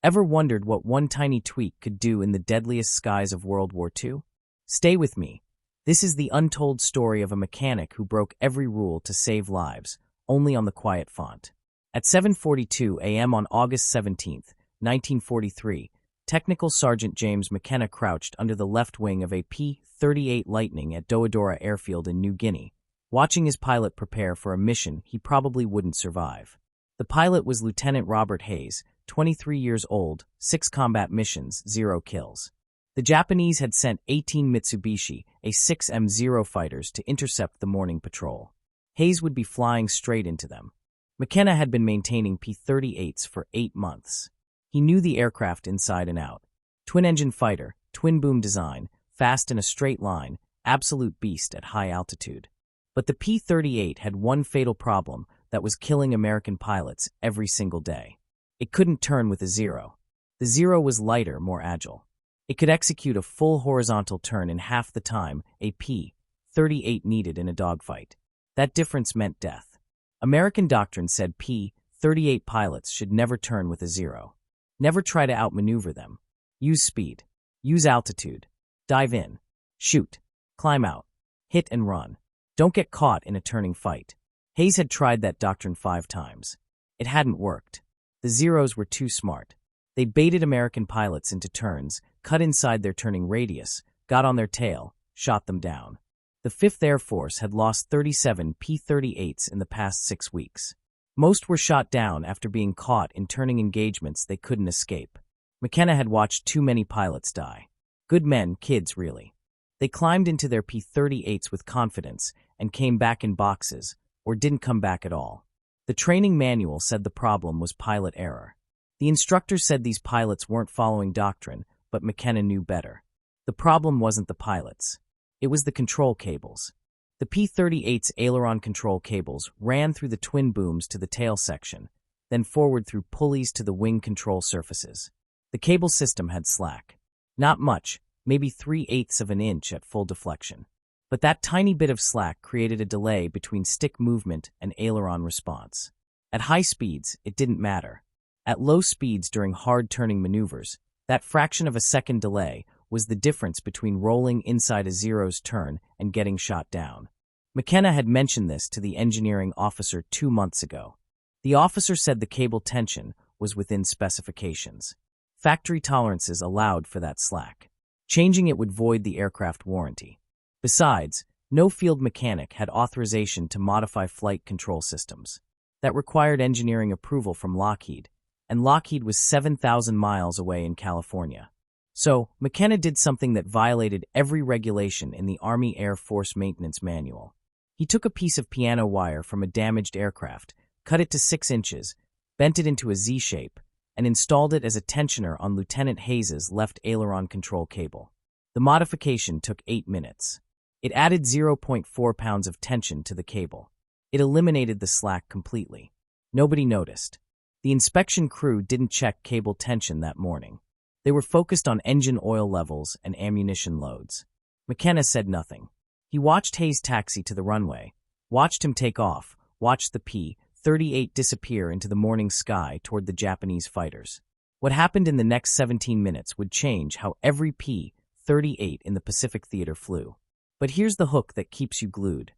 Ever wondered what one tiny tweak could do in the deadliest skies of World War II? Stay with me. This is the untold story of a mechanic who broke every rule to save lives, only on the quiet font. At 7:42 a.m. on August 17, 1943, Technical Sergeant James McKenna crouched under the left wing of a P-38 Lightning at WWII airfield in New Guinea, watching his pilot prepare for a mission he probably wouldn't survive. The pilot was Lieutenant Robert Hayes, 23 years old, 6 combat missions, 0 kills. The Japanese had sent 18 Mitsubishi A-6M0 fighters to intercept the morning patrol. Hayes would be flying straight into them. McKenna had been maintaining P-38s for 8 months. He knew the aircraft inside and out. Twin-engine fighter, twin-boom design, fast in a straight line, absolute beast at high altitude. But the P-38 had one fatal problem that was killing American pilots every single day. It couldn't turn with a zero. The zero was lighter, more agile. It could execute a full horizontal turn in half the time a P-38 needed in a dogfight. That difference meant death. American doctrine said P-38 pilots should never turn with a zero. Never try to outmaneuver them. Use speed. Use altitude. Dive in. Shoot. Climb out. Hit and run. Don't get caught in a turning fight. Hayes had tried that doctrine 5 times. It hadn't worked. The zeros were too smart. They baited American pilots into turns, cut inside their turning radius, got on their tail, shot them down. The 5th Air Force had lost 37 P-38s in the past 6 weeks. Most were shot down after being caught in turning engagements they couldn't escape. McKenna had watched too many pilots die. Good men, kids really. They climbed into their P-38s with confidence and came back in boxes, or didn't come back at all. The training manual said the problem was pilot error. The instructor said these pilots weren't following doctrine, but McKenna knew better. The problem wasn't the pilots. It was the control cables. The P-38's aileron control cables ran through the twin booms to the tail section, then forward through pulleys to the wing control surfaces. The cable system had slack. Not much, maybe 3/8 of an inch at full deflection. But that tiny bit of slack created a delay between stick movement and aileron response. At high speeds, it didn't matter. At low speeds during hard turning maneuvers, that fraction of a second delay was the difference between rolling inside a zero's turn and getting shot down. McKenna had mentioned this to the engineering officer 2 months ago. The officer said the cable tension was within specifications. Factory tolerances allowed for that slack. Changing it would void the aircraft warranty. Besides, no field mechanic had authorization to modify flight control systems. That required engineering approval from Lockheed, and Lockheed was 7,000 miles away in California. So, McKenna did something that violated every regulation in the Army Air Force Maintenance Manual. He took a piece of piano wire from a damaged aircraft, cut it to 6 inches, bent it into a Z shape, and installed it as a tensioner on Lieutenant Hayes's left aileron control cable. The modification took 8 minutes. It added 0.4 pounds of tension to the cable. It eliminated the slack completely. Nobody noticed. The inspection crew didn't check cable tension that morning. They were focused on engine oil levels and ammunition loads. McKenna said nothing. He watched Hayes taxi to the runway, watched him take off, watched the P-38 disappear into the morning sky toward the Japanese fighters. What happened in the next 17 minutes would change how every P-38 in the Pacific Theater flew. But here's the hook that keeps you glued.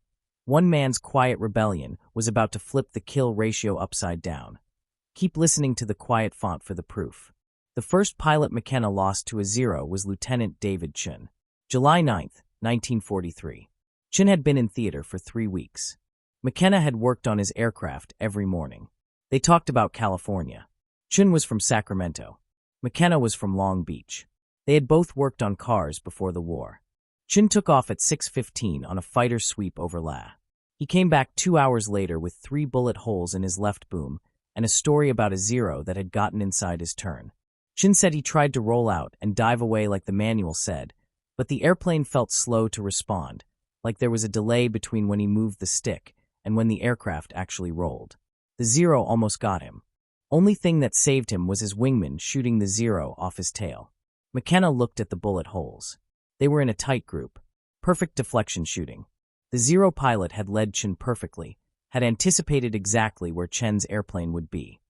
One man's quiet rebellion was about to flip the kill ratio upside down. Keep listening to the quiet font for the proof. The first pilot McKenna lost to a zero was Lieutenant David Chun. July 9, 1943. Chun had been in theater for 3 weeks. McKenna had worked on his aircraft every morning. They talked about California. Chun was from Sacramento. McKenna was from Long Beach. They had both worked on cars before the war. Chun took off at 6:15 on a fighter sweep over La. He came back 2 hours later with 3 bullet holes in his left boom and a story about a zero that had gotten inside his turn. Chun said he tried to roll out and dive away like the manual said, but the airplane felt slow to respond, like there was a delay between when he moved the stick and when the aircraft actually rolled. The zero almost got him. Only thing that saved him was his wingman shooting the zero off his tail. McKenna looked at the bullet holes. They were in a tight group. Perfect deflection shooting. The zero pilot had led Chun perfectly, had anticipated exactly where Chen's airplane would be.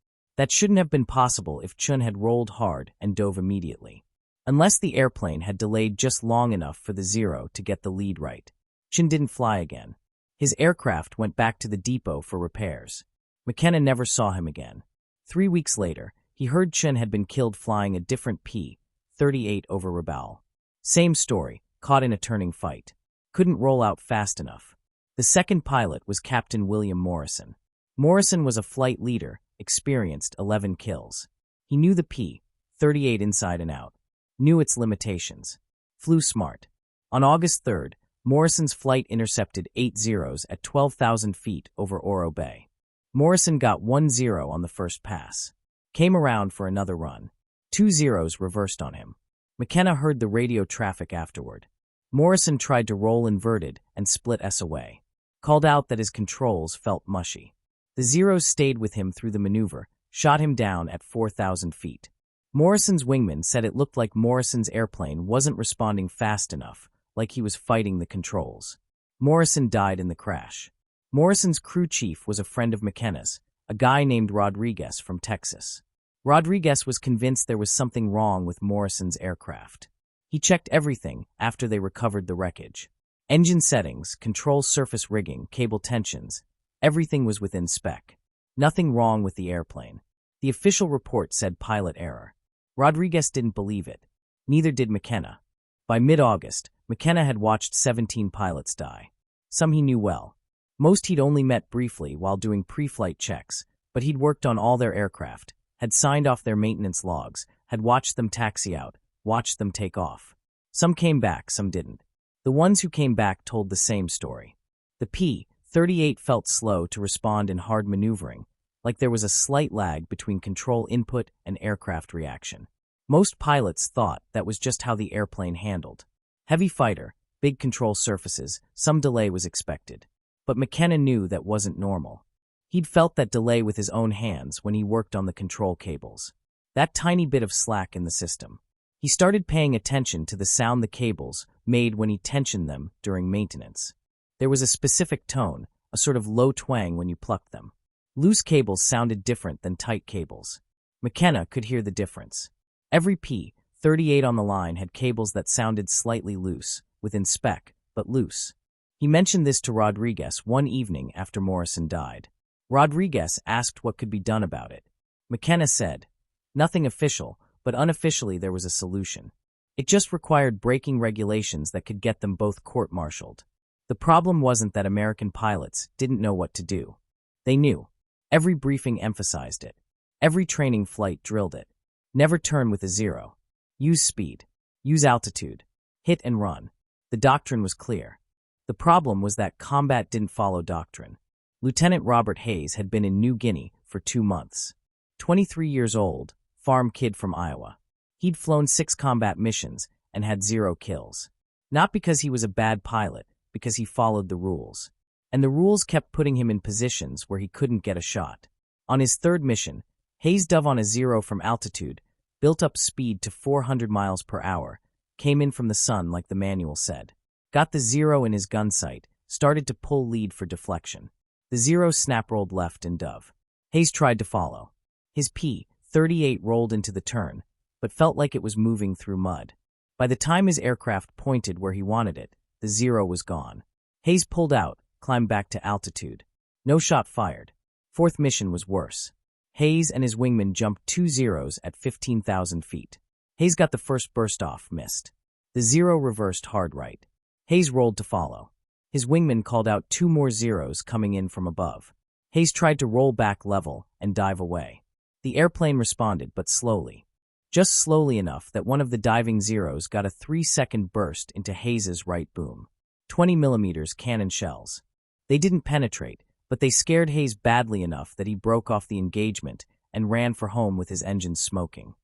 That shouldn't have been possible if Chun had rolled hard and dove immediately. Unless the airplane had delayed just long enough for the Zero to get the lead right. Chun didn't fly again. His aircraft went back to the depot for repairs. McKenna never saw him again. 3 weeks later, he heard Chun had been killed flying a different P-38 over Rabaul. Same story, caught in a turning fight. Couldn't roll out fast enough. The second pilot was Captain William Morrison. Morrison was a flight leader, experienced 11 kills. He knew the P-38 inside and out, knew its limitations. Flew smart. On August 3rd, Morrison's flight intercepted 8 Zeros at 12,000 feet over Oro Bay. Morrison got 1 Zero on the first pass. Came around for another run. 2 Zeros reversed on him. McKenna heard the radio traffic afterward. Morrison tried to roll inverted and split S away. Called out that his controls felt mushy. The Zeros stayed with him through the maneuver, shot him down at 4,000 feet. Morrison's wingman said it looked like Morrison's airplane wasn't responding fast enough, like he was fighting the controls. Morrison died in the crash. Morrison's crew chief was a friend of McKenna's, a guy named Rodriguez from Texas. Rodriguez was convinced there was something wrong with Morrison's aircraft. He checked everything after they recovered the wreckage. Engine settings, control surface rigging, cable tensions, everything was within spec. Nothing wrong with the airplane. The official report said pilot error. Rodriguez didn't believe it. Neither did McKenna. By mid-August, McKenna had watched 17 pilots die. Some he knew well. Most he'd only met briefly while doing pre-flight checks, but he'd worked on all their aircraft, had signed off their maintenance logs, had watched them taxi out, watched them take off. Some came back, some didn't. The ones who came back told the same story. The P-38 felt slow to respond in hard maneuvering, like there was a slight lag between control input and aircraft reaction. Most pilots thought that was just how the airplane handled. Heavy fighter, big control surfaces, some delay was expected. But McKenna knew that wasn't normal. He'd felt that delay with his own hands when he worked on the control cables. That tiny bit of slack in the system. He started paying attention to the sound the cables made when he tensioned them during maintenance. There was a specific tone, a sort of low twang when you plucked them. Loose cables sounded different than tight cables. McKenna could hear the difference. Every P-38 on the line had cables that sounded slightly loose, within spec, but loose. He mentioned this to Rodriguez one evening after Morrison died. Rodriguez asked what could be done about it. McKenna said, "Nothing official, but unofficially there was a solution. It just required braking regulations that could get them both court-martialed. The problem wasn't that American pilots didn't know what to do. They knew. Every briefing emphasized it. Every training flight drilled it. Never turn with a Zero. Use speed. Use altitude. Hit and run. The doctrine was clear. The problem was that combat didn't follow doctrine. Lieutenant Robert Hayes had been in New Guinea for 2 months. 23 years old, farm kid from Iowa. He'd flown 6 combat missions and had 0 kills. Not because he was a bad pilot, because he followed the rules. And the rules kept putting him in positions where he couldn't get a shot. On his 3rd mission, Hayes dove on a Zero from altitude, built up speed to 400 miles per hour, came in from the sun like the manual said. Got the Zero in his gun sight, started to pull lead for deflection. The Zero snap-rolled left and dove. Hayes tried to follow. His P-38 rolled into the turn, but felt like it was moving through mud. By the time his aircraft pointed where he wanted it, the Zero was gone. Hayes pulled out, climbed back to altitude. No shot fired. 4th mission was worse. Hayes and his wingman jumped 2 Zeros at 15,000 feet. Hayes got the first burst off, missed. The Zero reversed hard right. Hayes rolled to follow. His wingman called out 2 more Zeros coming in from above. Hayes tried to roll back level and dive away. The airplane responded, but slowly. Just slowly enough that one of the diving Zeros got a 3-second burst into Hayes's right boom. 20mm cannon shells. They didn't penetrate, but they scared Hayes badly enough that he broke off the engagement and ran for home with his engines smoking.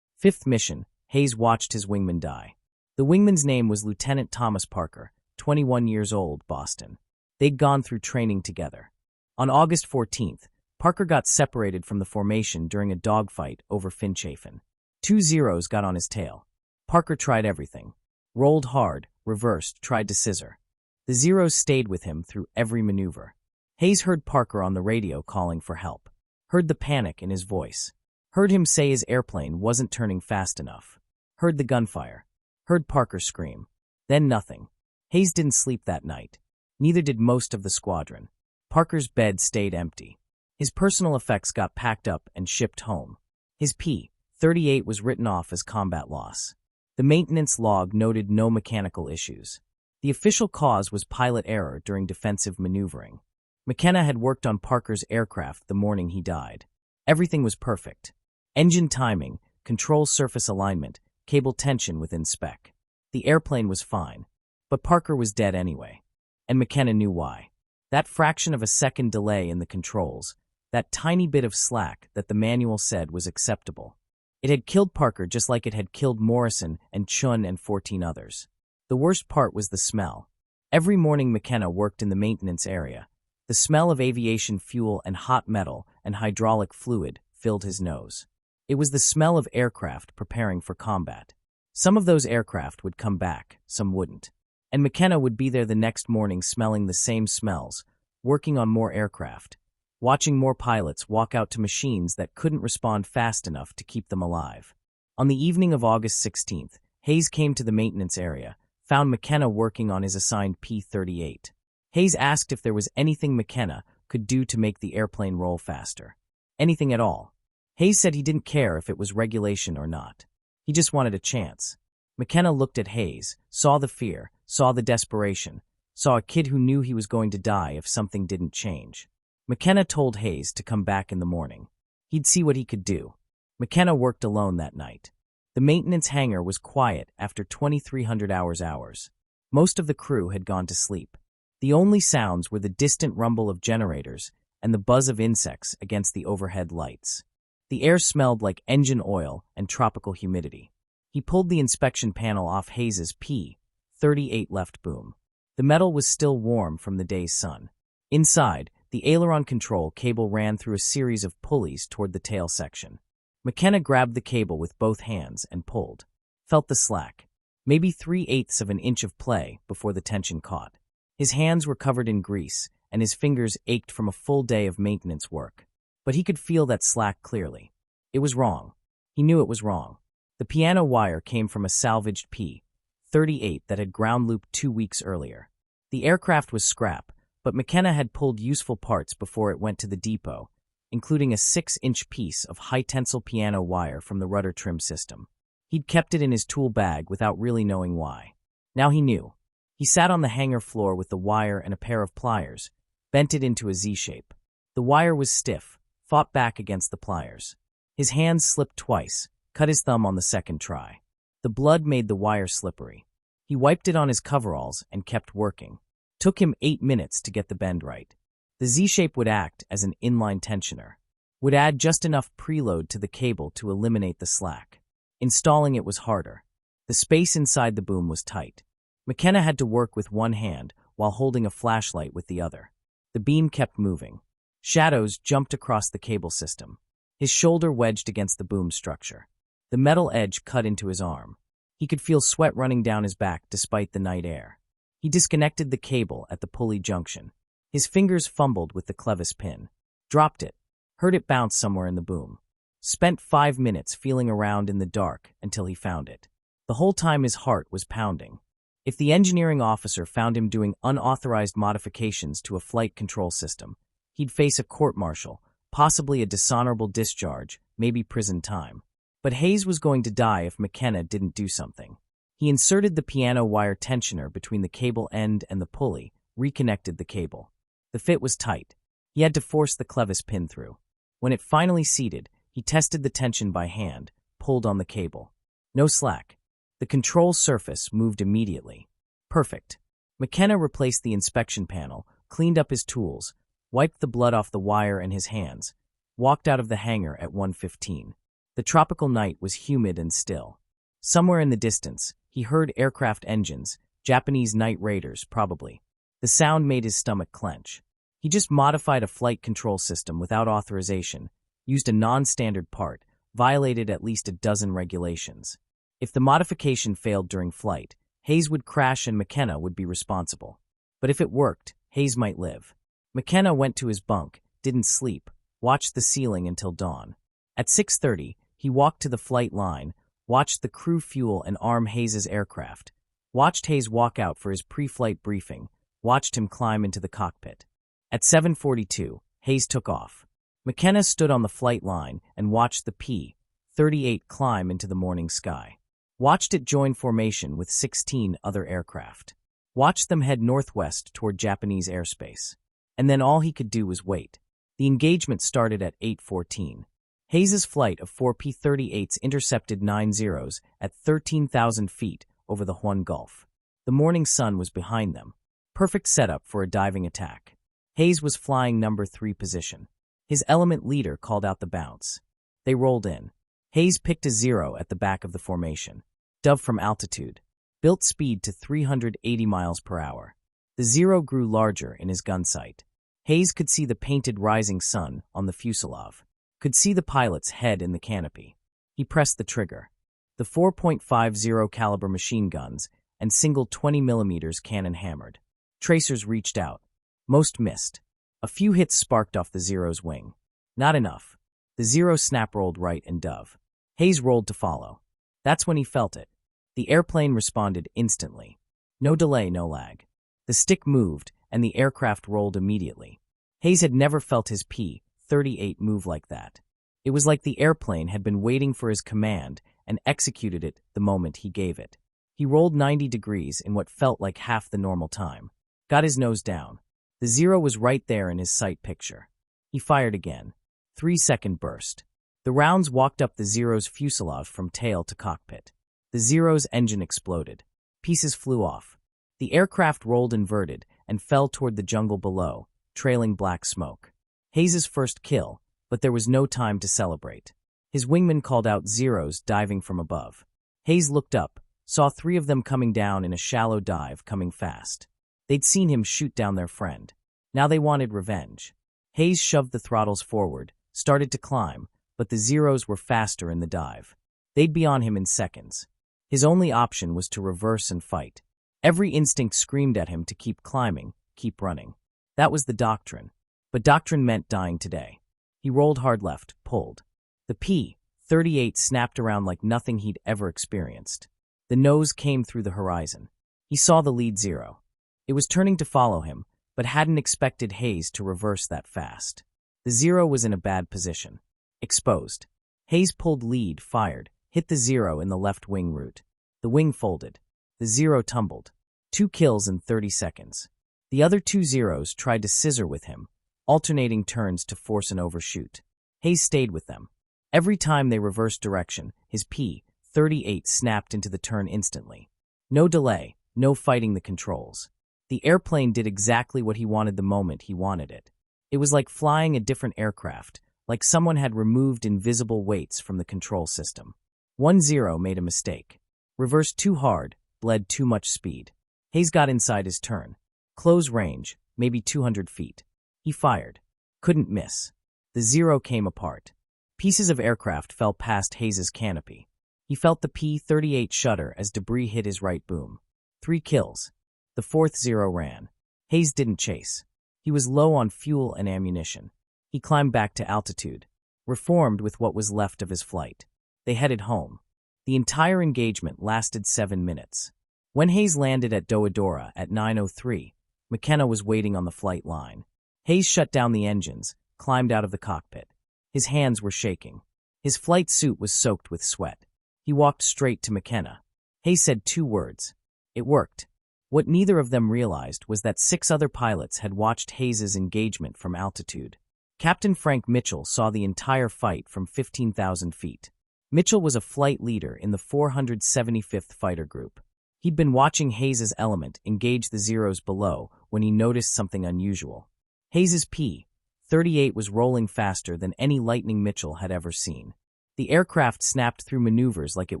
5th mission, Hayes watched his wingman die. The wingman's name was Lieutenant Thomas Parker, 21 years old, Boston. They'd gone through training together. On August 14th, Parker got separated from the formation during a dogfight over Finchafen. 2 Zeros got on his tail. Parker tried everything. Rolled hard, reversed, tried to scissor. The Zeros stayed with him through every maneuver. Hayes heard Parker on the radio calling for help. Heard the panic in his voice. Heard him say his airplane wasn't turning fast enough. Heard the gunfire. Heard Parker scream. Then nothing. Hayes didn't sleep that night. Neither did most of the squadron. Parker's bed stayed empty. His personal effects got packed up and shipped home. His P-38 was written off as combat loss. The maintenance log noted no mechanical issues. The official cause was pilot error during defensive maneuvering. McKenna had worked on Parker's aircraft the morning he died. Everything was perfect. Engine timing, control surface alignment, cable tension within spec. The airplane was fine, but Parker was dead anyway. And McKenna knew why. That fraction of a second delay in the controls, that tiny bit of slack that the manual said was acceptable. It had killed Parker just like it had killed Morrison and Chun and 14 others. The worst part was the smell. Every morning McKenna worked in the maintenance area. The smell of aviation fuel and hot metal and hydraulic fluid filled his nose. It was the smell of aircraft preparing for combat. Some of those aircraft would come back, some wouldn't. And McKenna would be there the next morning smelling the same smells, working on more aircraft, watching more pilots walk out to machines that couldn't respond fast enough to keep them alive. On the evening of August 16th, Hayes came to the maintenance area, found McKenna working on his assigned P-38. Hayes asked if there was anything McKenna could do to make the airplane roll faster. Anything at all. Hayes said he didn't care if it was regulation or not. He just wanted a chance. McKenna looked at Hayes, saw the fear, saw the desperation, saw a kid who knew he was going to die if something didn't change. McKenna told Hayes to come back in the morning. He'd see what he could do. McKenna worked alone that night. The maintenance hangar was quiet after 2,300 hours. Most of the crew had gone to sleep. The only sounds were the distant rumble of generators and the buzz of insects against the overhead lights. The air smelled like engine oil and tropical humidity. He pulled the inspection panel off Hayes's P-38 left boom. The metal was still warm from the day's sun. Inside, the aileron control cable ran through a series of pulleys toward the tail section. McKenna grabbed the cable with both hands and pulled. Felt the slack. Maybe 3/8 of an inch of play before the tension caught. His hands were covered in grease, and his fingers ached from a full day of maintenance work. But he could feel that slack clearly. It was wrong. He knew it was wrong. The piano wire came from a salvaged P-38 that had ground-looped 2 weeks earlier. The aircraft was scrap, but McKenna had pulled useful parts before it went to the depot, including a 6-inch piece of high-tensile piano wire from the rudder trim system. He'd kept it in his tool bag without really knowing why. Now he knew. He sat on the hangar floor with the wire and a pair of pliers, bent it into a Z-shape. The wire was stiff, fought back against the pliers. His hands slipped twice, cut his thumb on the second try. The blood made the wire slippery. He wiped it on his coveralls and kept working. Took him 8 minutes to get the bend right. The Z-shape would act as an inline tensioner. Would add just enough preload to the cable to eliminate the slack. Installing it was harder. The space inside the boom was tight. McKenna had to work with one hand while holding a flashlight with the other. The beam kept moving. Shadows jumped across the cable system. His shoulder wedged against the boom structure. The metal edge cut into his arm. He could feel sweat running down his back despite the night air. He disconnected the cable at the pulley junction. His fingers fumbled with the clevis pin. Dropped it. Heard it bounce somewhere in the boom. Spent 5 minutes feeling around in the dark until he found it. The whole time his heart was pounding. If the engineering officer found him doing unauthorized modifications to a flight control system, he'd face a court-martial, possibly a dishonorable discharge, maybe prison time. But Hayes was going to die if McKenna didn't do something. He inserted the piano wire tensioner between the cable end and the pulley, reconnected the cable. The fit was tight. He had to force the clevis pin through. When it finally seated, he tested the tension by hand, pulled on the cable. No slack. The control surface moved immediately. Perfect. McKenna replaced the inspection panel, cleaned up his tools, wiped the blood off the wire and his hands, walked out of the hangar at 1:15. The tropical night was humid and still. Somewhere in the distance, he heard aircraft engines, Japanese night raiders, probably. The sound made his stomach clench. He just modified a flight control system without authorization, used a non-standard part, violated at least a dozen regulations. If the modification failed during flight, Hayes would crash and McKenna would be responsible. But if it worked, Hayes might live. McKenna went to his bunk, didn't sleep, watched the ceiling until dawn. At 6:30, he walked to the flight line, watched the crew fuel and arm Hayes's aircraft, watched Hayes walk out for his pre-flight briefing, watched him climb into the cockpit. At 7:42, Hayes took off. McKenna stood on the flight line and watched the P-38 climb into the morning sky. Watched it join formation with 16 other aircraft. Watched them head northwest toward Japanese airspace. And then all he could do was wait. The engagement started at 8:14. Hayes's flight of 4 P-38s intercepted 9 Zeros at 13,000 feet over the Huon Gulf. The morning sun was behind them. Perfect setup for a diving attack. Hayes was flying number 3 position. His element leader called out the bounce. They rolled in. Hayes picked a 0 at the back of the formation. Dove from altitude. Built speed to 380 miles per hour. The 0 grew larger in his gun sight. Hayes could see the painted rising sun on the fuselage. Could see the pilot's head in the canopy. He pressed the trigger. The 4.50 caliber machine guns and single 20mm cannon hammered. Tracers reached out. Most missed. A few hits sparked off the 0's wing. Not enough. The 0 snap-rolled right and dove. Hayes rolled to follow. That's when he felt it. The airplane responded instantly. No delay, no lag. The stick moved, and the aircraft rolled immediately. Hayes had never felt his P-38 move like that. It was like the airplane had been waiting for his command and executed it the moment he gave it. He rolled 90 degrees in what felt like half the normal time. Got his nose down. The 0 was right there in his sight picture. He fired again. 3-second burst. The rounds walked up the 0's fuselage from tail to cockpit. The 0's engine exploded. Pieces flew off. The aircraft rolled inverted and fell toward the jungle below, trailing black smoke. Hayes's first kill, but there was no time to celebrate. His wingman called out 0's diving from above. Hayes looked up, saw 3 of them coming down in a shallow dive, coming fast. They'd seen him shoot down their friend. Now they wanted revenge. Hayes shoved the throttles forward, started to climb, but the 0's were faster in the dive. They'd be on him in seconds. His only option was to reverse and fight. Every instinct screamed at him to keep climbing, keep running. That was the doctrine. But doctrine meant dying today. He rolled hard left, pulled. The P-38 snapped around like nothing he'd ever experienced. The nose came through the horizon. He saw the lead 0. It was turning to follow him, but hadn't expected Hayes to reverse that fast. The 0 was in a bad position. Exposed. Hayes pulled lead, fired, hit the 0 in the left wing root. The wing folded. The 0 tumbled. 2 kills in 30 seconds. The other 2 Zeros tried to scissor with him, alternating turns to force an overshoot. Hayes stayed with them. Every time they reversed direction, his P-38 snapped into the turn instantly. No delay, no fighting the controls. The airplane did exactly what he wanted the moment he wanted it. It was like flying a different aircraft, like someone had removed invisible weights from the control system. 1 0 made a mistake. Reversed too hard, bled too much speed. Hayes got inside his turn. Close range, maybe 200 feet. He fired. Couldn't miss. The 0 came apart. Pieces of aircraft fell past Hayes's canopy. He felt the P-38 shudder as debris hit his right boom. 3 kills. The 4th 0 ran. Hayes didn't chase. He was low on fuel and ammunition. He climbed back to altitude, reformed with what was left of his flight. They headed home. The entire engagement lasted 7 minutes. When Hayes landed at WWII at 9:03, McKenna was waiting on the flight line. Hayes shut down the engines, climbed out of the cockpit. His hands were shaking. His flight suit was soaked with sweat. He walked straight to McKenna. Hayes said 2 words. It worked. What neither of them realized was that 6 other pilots had watched Hayes's engagement from altitude. Captain Frank Mitchell saw the entire fight from 15,000 feet. Mitchell was a flight leader in the 475th Fighter Group. He'd been watching Hayes's element engage the 0's below when he noticed something unusual. Hayes's P-38 was rolling faster than any Lightning Mitchell had ever seen. The aircraft snapped through maneuvers like it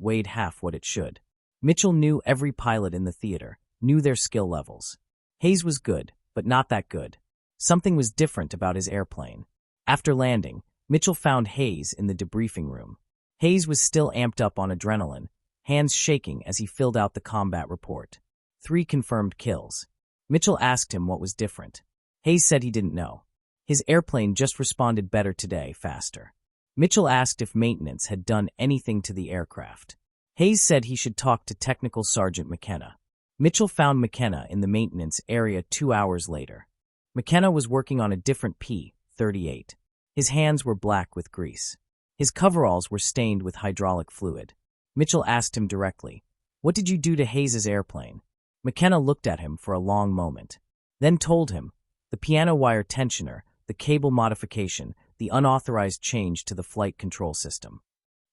weighed half what it should. Mitchell knew every pilot in the theater, knew their skill levels. Hayes was good, but not that good. Something was different about his airplane. After landing, Mitchell found Hayes in the debriefing room. Hayes was still amped up on adrenaline, hands shaking as he filled out the combat report. 3 confirmed kills. Mitchell asked him what was different. Hayes said he didn't know. His airplane just responded better today, faster. Mitchell asked if maintenance had done anything to the aircraft. Hayes said he should talk to Technical Sergeant McKenna. Mitchell found McKenna in the maintenance area 2 hours later. McKenna was working on a different P-38. His hands were black with grease. His coveralls were stained with hydraulic fluid. Mitchell asked him directly, "What did you do to Hayes's airplane?" McKenna looked at him for a long moment, then told him, "The piano wire tensioner, the cable modification, the unauthorized change to the flight control system."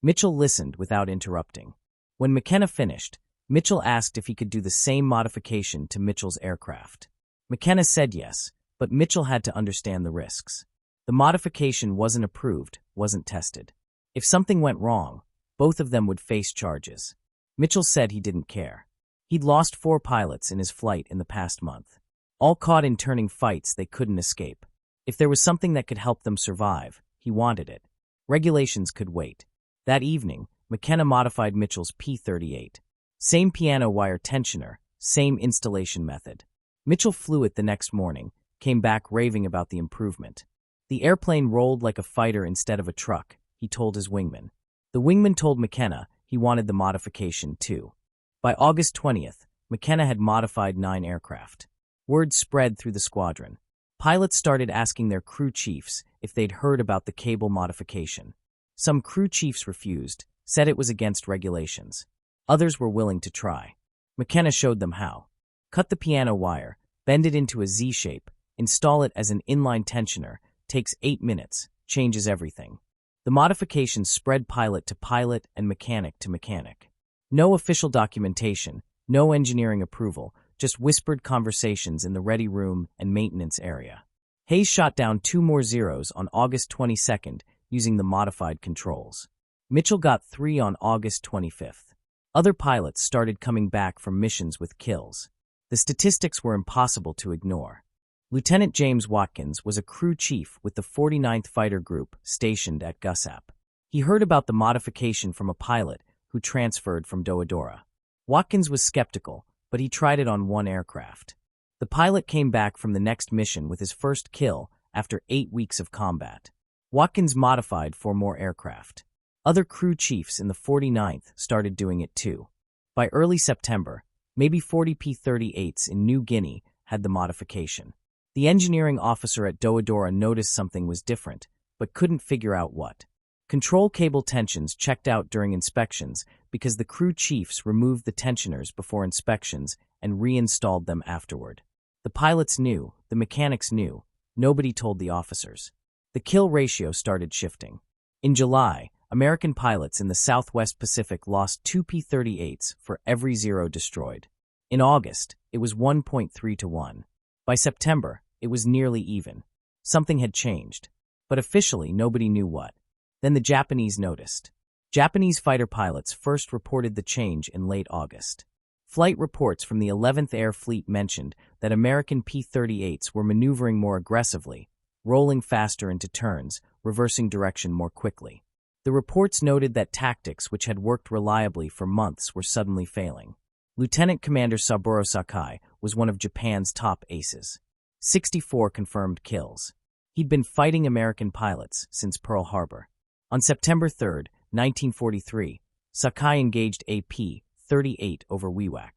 Mitchell listened without interrupting. When McKenna finished, Mitchell asked if he could do the same modification to Mitchell's aircraft. McKenna said yes, but Mitchell had to understand the risks. The modification wasn't approved, wasn't tested. If something went wrong, both of them would face charges. Mitchell said he didn't care. He'd lost 4 pilots in his flight in the past month, all caught in turning fights they couldn't escape. If there was something that could help them survive, he wanted it. Regulations could wait. That evening, McKenna modified Mitchell's P-38. Same piano wire tensioner, same installation method. Mitchell flew it the next morning, came back raving about the improvement. The airplane rolled like a fighter instead of a truck, he told his wingman. The wingman told McKenna he wanted the modification too. By August 20th, McKenna had modified 9 aircraft. Word spread through the squadron. Pilots started asking their crew chiefs if they'd heard about the cable modification. Some crew chiefs refused, said it was against regulations. Others were willing to try. McKenna showed them how. Cut the piano wire, bend it into a Z shape, install it as an inline tensioner, takes 8 minutes, changes everything. The modifications spread pilot to pilot and mechanic to mechanic. No official documentation, no engineering approval, just whispered conversations in the ready room and maintenance area. Hayes shot down 2 more Zeros on August 22nd using the modified controls. Mitchell got 3 on August 25th. Other pilots started coming back from missions with kills. The statistics were impossible to ignore. Lieutenant James Watkins was a crew chief with the 49th Fighter Group stationed at Gussap. He heard about the modification from a pilot who transferred from WWII. Watkins was skeptical, but he tried it on 1 aircraft. The pilot came back from the next mission with his first kill after 8 weeks of combat. Watkins modified 4 more aircraft. Other crew chiefs in the 49th started doing it too. By early September, maybe 40 P-38s in New Guinea had the modification. The engineering officer at WWII noticed something was different, but couldn't figure out what. Control cable tensions checked out during inspections because the crew chiefs removed the tensioners before inspections and reinstalled them afterward. The pilots knew, the mechanics knew, nobody told the officers. The kill ratio started shifting. In July, American pilots in the Southwest Pacific lost 2 P-38s for every Zero destroyed. In August, it was 1.3 to 1. By September, it was nearly even. Something had changed, but officially nobody knew what. Then the Japanese noticed. Japanese fighter pilots first reported the change in late August. Flight reports from the 11th Air Fleet mentioned that American P-38s were maneuvering more aggressively, rolling faster into turns, reversing direction more quickly. The reports noted that tactics which had worked reliably for months were suddenly failing. Lieutenant Commander Saburo Sakai was one of Japan's top aces. 64 confirmed kills. He'd been fighting American pilots since Pearl Harbor. On September 3, 1943, Sakai engaged a P-38 over WWII.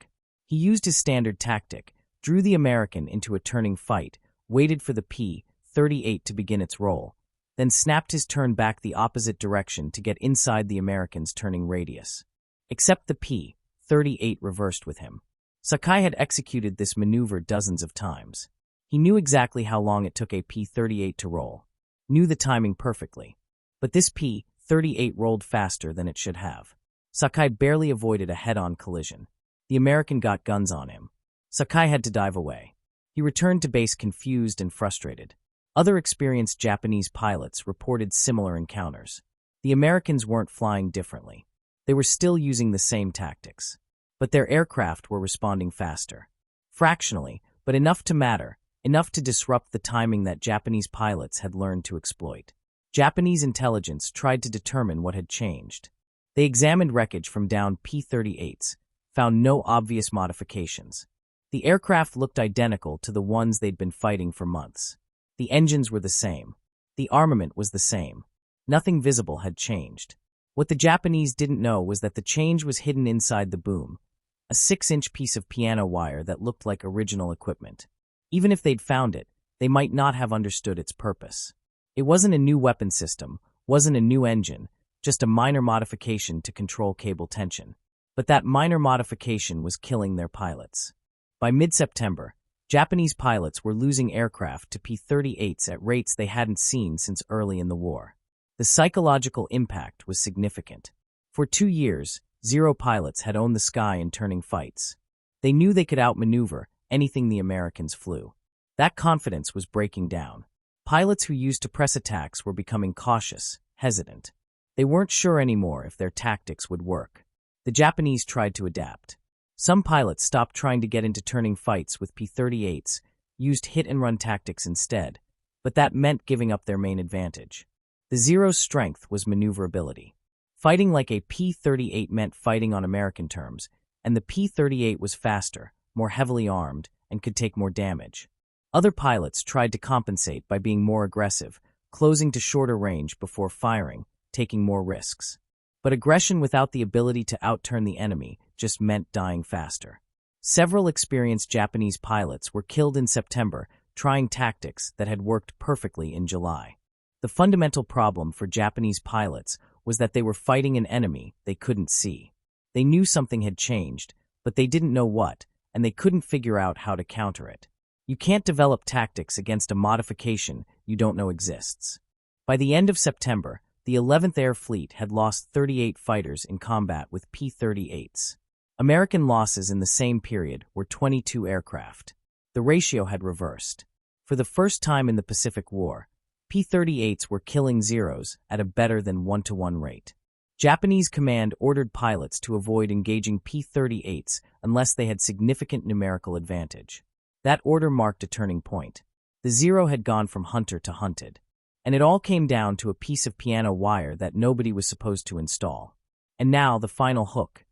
He used his standard tactic, drew the American into a turning fight, waited for the P-38 to begin its roll, then snapped his turn back the opposite direction to get inside the American's turning radius. Except the P-38 reversed with him. Sakai had executed this maneuver dozens of times. He knew exactly how long it took a P-38 to roll, knew the timing perfectly. But this P-38 rolled faster than it should have. Sakai barely avoided a head-on collision. The American got guns on him. Sakai had to dive away. He returned to base confused and frustrated. Other experienced Japanese pilots reported similar encounters. The Americans weren't flying differently. They were still using the same tactics. But their aircraft were responding faster. Fractionally, but enough to matter, enough to disrupt the timing that Japanese pilots had learned to exploit. Japanese intelligence tried to determine what had changed. They examined wreckage from downed P-38s, found no obvious modifications. The aircraft looked identical to the ones they'd been fighting for months. The engines were the same. The armament was the same. Nothing visible had changed. What the Japanese didn't know was that the change was hidden inside the boom, a 6-inch piece of piano wire that looked like original equipment. Even if they'd found it, they might not have understood its purpose. It wasn't a new weapon system, wasn't a new engine, just a minor modification to control cable tension. But that minor modification was killing their pilots. By mid-September, Japanese pilots were losing aircraft to P-38s at rates they hadn't seen since early in the war. The psychological impact was significant. For 2 years, Zero pilots had owned the sky in turning fights. They knew they could outmaneuver anything the Americans flew. That confidence was breaking down. Pilots who used to press attacks were becoming cautious, hesitant. They weren't sure anymore if their tactics would work. The Japanese tried to adapt. Some pilots stopped trying to get into turning fights with P-38s, used hit-and-run tactics instead, but that meant giving up their main advantage. The Zero's strength was maneuverability. Fighting like a P-38 meant fighting on American terms, and the P-38 was faster, more heavily armed, and could take more damage. Other pilots tried to compensate by being more aggressive, closing to shorter range before firing, taking more risks. But aggression without the ability to outturn the enemy just meant dying faster. Several experienced Japanese pilots were killed in September trying tactics that had worked perfectly in July. The fundamental problem for Japanese pilots was that they were fighting an enemy they couldn't see. They knew something had changed, but they didn't know what, and they couldn't figure out how to counter it. You can't develop tactics against a modification you don't know exists. By the end of September, the 11th Air Fleet had lost 38 fighters in combat with P-38s. American losses in the same period were 22 aircraft. The ratio had reversed. For the first time in the Pacific War, P-38s were killing Zeros at a better than 1-to-1 rate. Japanese command ordered pilots to avoid engaging P-38s unless they had significant numerical advantage. That order marked a turning point. The Zero had gone from hunter to hunted. And it all came down to a piece of piano wire that nobody was supposed to install. And now the final hook.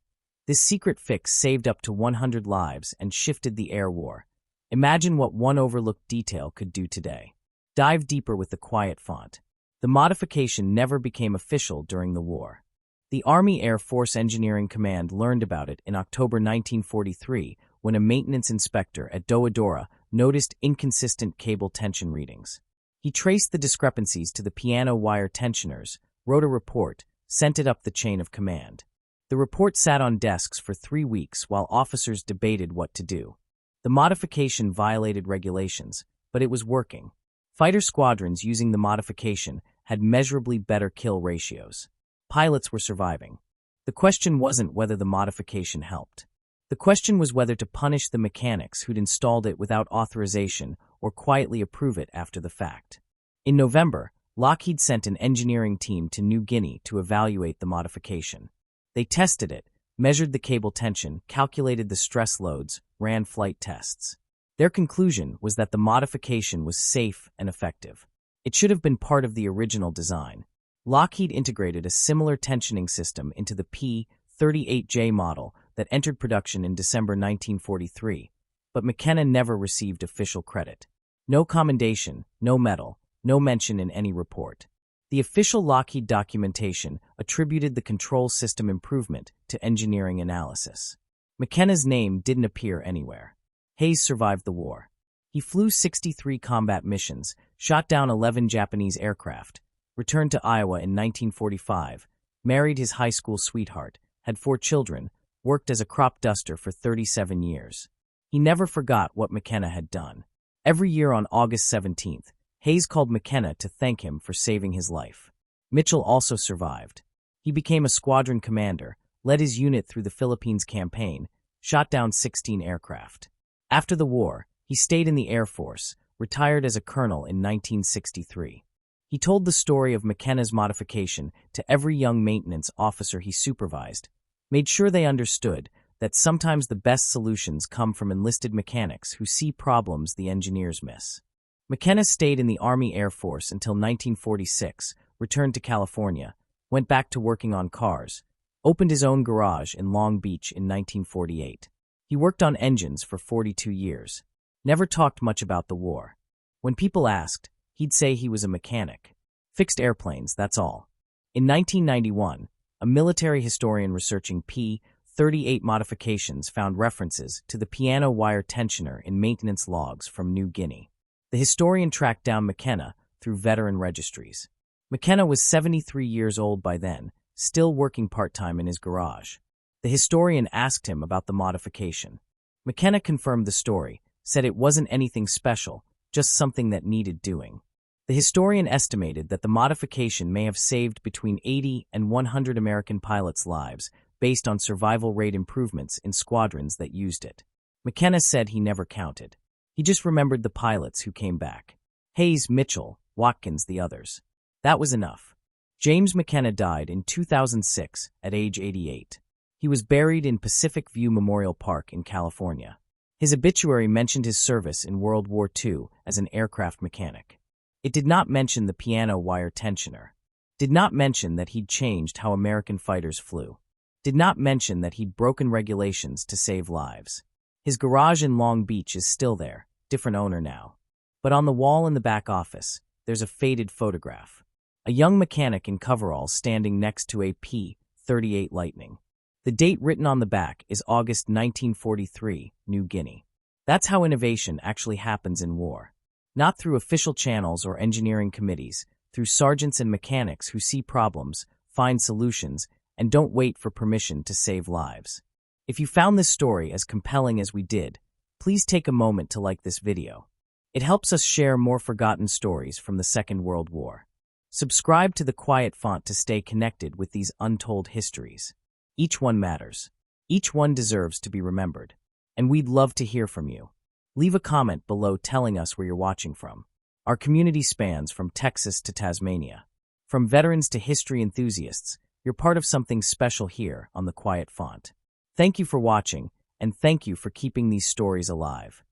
This secret fix saved up to 100 lives and shifted the air war. Imagine what one overlooked detail could do today. Dive deeper with the quiet font. The modification never became official during the war. The Army Air Force Engineering Command learned about it in October 1943 when a maintenance inspector at WWII noticed inconsistent cable tension readings. He traced the discrepancies to the piano wire tensioners, wrote a report, sent it up the chain of command. The report sat on desks for 3 weeks while officers debated what to do. The modification violated regulations, but it was working. Fighter squadrons using the modification had measurably better kill ratios. Pilots were surviving. The question wasn't whether the modification helped. The question was whether to punish the mechanics who'd installed it without authorization or quietly approve it after the fact. In November, Lockheed sent an engineering team to New Guinea to evaluate the modification. They tested it, measured the cable tension, calculated the stress loads, ran flight tests. Their conclusion was that the modification was safe and effective. It should have been part of the original design. Lockheed integrated a similar tensioning system into the P-38J model that entered production in December 1943, but McKenna never received official credit. No commendation, no medal, no mention in any report. The official Lockheed documentation attributed the control system improvement to engineering analysis. McKenna's name didn't appear anywhere. Hayes survived the war. He flew 63 combat missions, shot down 11 Japanese aircraft, returned to Iowa in 1945, married his high school sweetheart, had 4 children, worked as a crop duster for 37 years. He never forgot what McKenna had done. Every year on August 17th, Hayes called McKenna to thank him for saving his life. Mitchell also survived. He became a squadron commander, led his unit through the Philippines campaign, shot down 16 aircraft. After the war, he stayed in the Air Force, retired as a colonel in 1963. He told the story of McKenna's modification to every young maintenance officer he supervised, made sure they understood that sometimes the best solutions come from enlisted mechanics who see problems the engineers miss. McKenna stayed in the Army Air Force until 1946, returned to California, went back to working on cars, opened his own garage in Long Beach in 1948. He worked on engines for 42 years, never talked much about the war. When people asked, he'd say he was a mechanic. Fixed airplanes, that's all. In 1991, a military historian researching P-38 modifications found references to the piano wire tensioner in maintenance logs from New Guinea. The historian tracked down McKenna through veteran registries. McKenna was 73 years old by then, still working part-time in his garage. The historian asked him about the modification. McKenna confirmed the story, said it wasn't anything special, just something that needed doing. The historian estimated that the modification may have saved between 80 and 100 American pilots' lives based on survival rate improvements in squadrons that used it. McKenna said he never counted. He just remembered the pilots who came back. Hayes, Mitchell, Watkins, the others. That was enough. James McKenna died in 2006 at age 88. He was buried in Pacific View Memorial Park in California. His obituary mentioned his service in World War II as an aircraft mechanic. It did not mention the piano wire tensioner. Did not mention that he'd changed how American fighters flew. Did not mention that he'd broken regulations to save lives. His garage in Long Beach is still there, different owner now. But on the wall in the back office, there's a faded photograph. A young mechanic in coveralls standing next to a P-38 Lightning. The date written on the back is August 1943, New Guinea. That's how innovation actually happens in war. Not through official channels or engineering committees, through sergeants and mechanics who see problems, find solutions, and don't wait for permission to save lives. If you found this story as compelling as we did, please take a moment to like this video. It helps us share more forgotten stories from the Second World War. Subscribe to the Quiet Font to stay connected with these untold histories. Each one matters. Each one deserves to be remembered. And we'd love to hear from you. Leave a comment below telling us where you're watching from. Our community spans from Texas to Tasmania. From veterans to history enthusiasts, you're part of something special here on the Quiet Font. Thank you for watching, and thank you for keeping these stories alive.